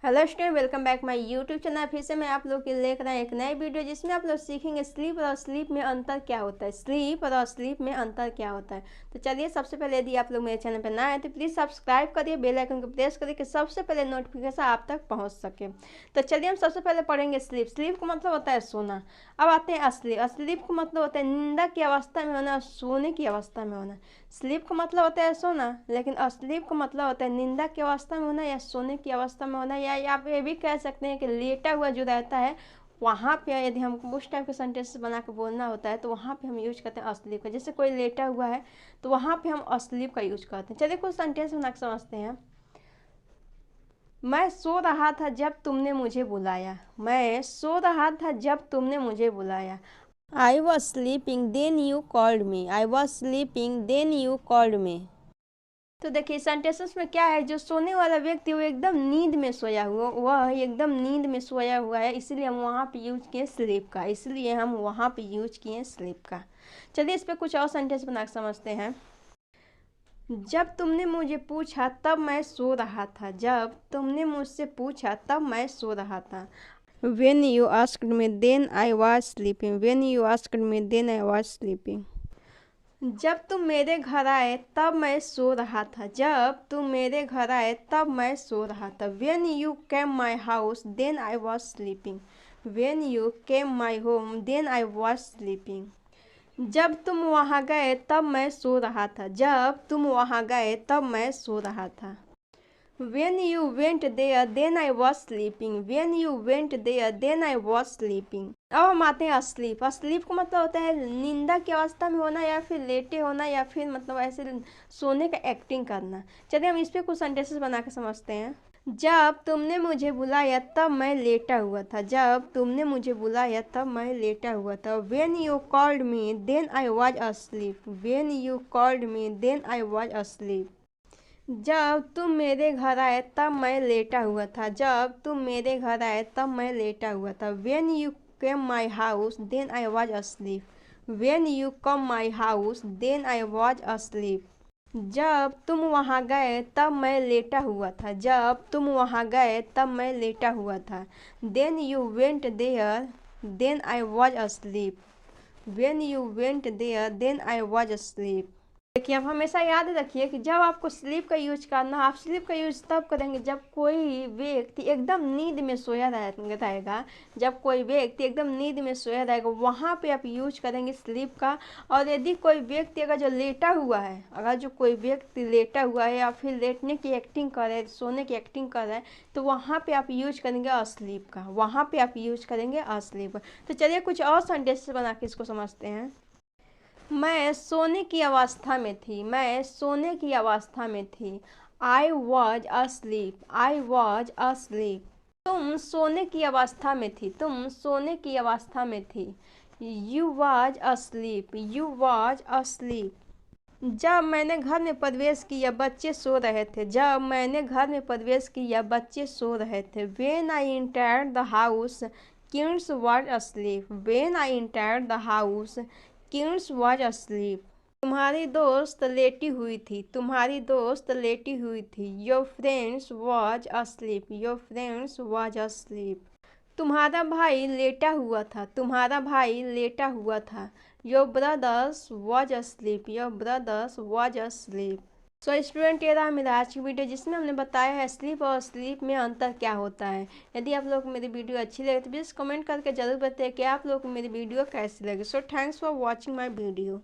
Hello student, welcome back my YouTube channel. फिर से मैं आप लोग के लिए लेकर आए एक नई वीडियो जिसमें आप लोग सीखेंगे स्लीप और स्लीप में अंतर क्या होता है। स्लीप और स्लीप में अंतर क्या होता है। तो चलिए, सबसे पहले यदि आप लोग मेरे चैनल पर ना आए तो प्लीज़ सब्सक्राइब करिए, बेल आइकन को प्रेस करिए कि सबसे पहले नोटिफिकेशन आप तक पहुँच सके। तो चलिए, हम सबसे पहले पढ़ेंगे स्लीप। स्लीप का मतलब होता है सोना। अब आते हैं स्लीप। स्लीप का मतलब होता है निंदा की अवस्था में होना, सोने की अवस्था में होना। स्लीप का मतलब होता है सोना, लेकिन अस्लीप का मतलब होता है निंदा की अवस्था में होना या सोने की अवस्था में होना, या आप ये भी कह सकते हैं कि लेटा हुआ जो रहता है वहाँ पे यदि हमको उस टाइप के सेंटेंस बना के बोलना होता है तो वहाँ पे हम यूज करते हैं अस्लीप का। जैसे कोई लेटा हुआ है तो वहाँ पे हम अस्लीप का यूज करते हैं। चलिए, कुछ सेंटेंस बना के समझते हैं। मैं सो रहा था जब तुमने मुझे बुलाया। मैं सो रहा था जब तुमने मुझे बुलाया। I was sleeping then you called me. I was sleeping then you called me. तो देखिए, सेंटेंसेस में क्या है, जो सोने वाला व्यक्ति वो एकदम नींद में सोया हुआ, वह एकदम नींद में सोया हुआ है, इसलिए हम वहाँ पे यूज किए स्लीप का। इसलिए हम वहाँ पे यूज किए स्लीप का। चलिए, इस पर कुछ और सेंटेंस बना के समझते हैं। जब तुमने मुझे पूछा तब मैं सो रहा था। जब तुमने मुझसे पूछा तब मैं सो रहा था। When you asked me, then I was sleeping. When you asked me, then I was sleeping. जब तुम मेरे घर आए तब मैं सो रहा था। जब तुम मेरे घर आए तब मैं सो रहा था। When you came my house, then I was sleeping. When you came my home, then I was sleeping. जब तुम वहाँ गए तब मैं सो रहा था। जब तुम वहाँ गए तब मैं सो रहा था। When you went there, then I was sleeping. When you went there, then I was sleeping. अब हम आते हैं अस्लीप। अस्लीप का मतलब होता है निंदा की अवस्था में होना, या फिर लेटे होना, या फिर मतलब ऐसे सोने का एक्टिंग करना। चलिए, हम इस पे कुछ सेंटेंसेस बना के समझते हैं। जब तुमने मुझे बुलाया तब मैं लेटा हुआ था। जब तुमने मुझे बुलाया तब मैं लेटा हुआ था। When you called me, then I was asleep. When you called me, then I was asleep. जब तुम मेरे घर आए तब मैं लेटा हुआ था। जब तुम मेरे घर आए तब मैं लेटा हुआ था। When you came my house, then I was asleep. When you come my house, then I was asleep. जब तुम वहाँ गए तब मैं लेटा हुआ था। जब तुम वहाँ गए तब मैं लेटा हुआ था। Then you went there, then I was asleep. When you went there, then I was asleep. देखिए, आप हमेशा याद रखिए कि जब आपको स्लीप का यूज करना, आप स्लीप का यूज तब करेंगे जब कोई व्यक्ति एकदम नींद में सोया रहेगा। जब कोई व्यक्ति एकदम नींद में सोया रहेगा वहाँ पे आप यूज करेंगे स्लीप का। और यदि कोई व्यक्ति अगर जो लेटा हुआ है, अगर जो कोई व्यक्ति लेटा हुआ है या फिर लेटने की एक्टिंग कर रहा है, सोने की एक्टिंग कर रहा है, तो वहाँ पे आप यूज करेंगे अस्लीप का। वहाँ पे आप यूज करेंगे अस्लीप। तो चलिए, कुछ और सेंटेंसेस बना के इसको समझते हैं। मैं सोने की अवस्था में थी। मैं सोने की अवस्था में थी। I was asleep. I was asleep. तुम सोने की अवस्था में थी। तुम सोने की अवस्था में थी। You was asleep. You was asleep. जब मैंने घर में प्रवेश किया बच्चे सो रहे थे। जब मैंने घर में प्रवेश किया बच्चे सो रहे थे। When I entered the house, kids were asleep. When I entered the house, kids was asleep. तुम्हारी दोस्त लेटी हुई थी। तुम्हारी दोस्त लेटी हुई थी। Your friends was asleep. Your friends was asleep. तुम्हारा भाई लेटा हुआ था। तुम्हारा भाई लेटा हुआ था। Your brothers was asleep. Your brothers was asleep. So student, ये रहा मेरा आज की वीडियो जिसमें हमने बताया है स्लीप और स्लीप में अंतर क्या होता है। यदि आप लोग को मेरी वीडियो अच्छी लगे तो प्लीज़ कमेंट करके जरूर बताइए कि आप लोग को मेरी वीडियो कैसी लगी। So thanks for watching my video.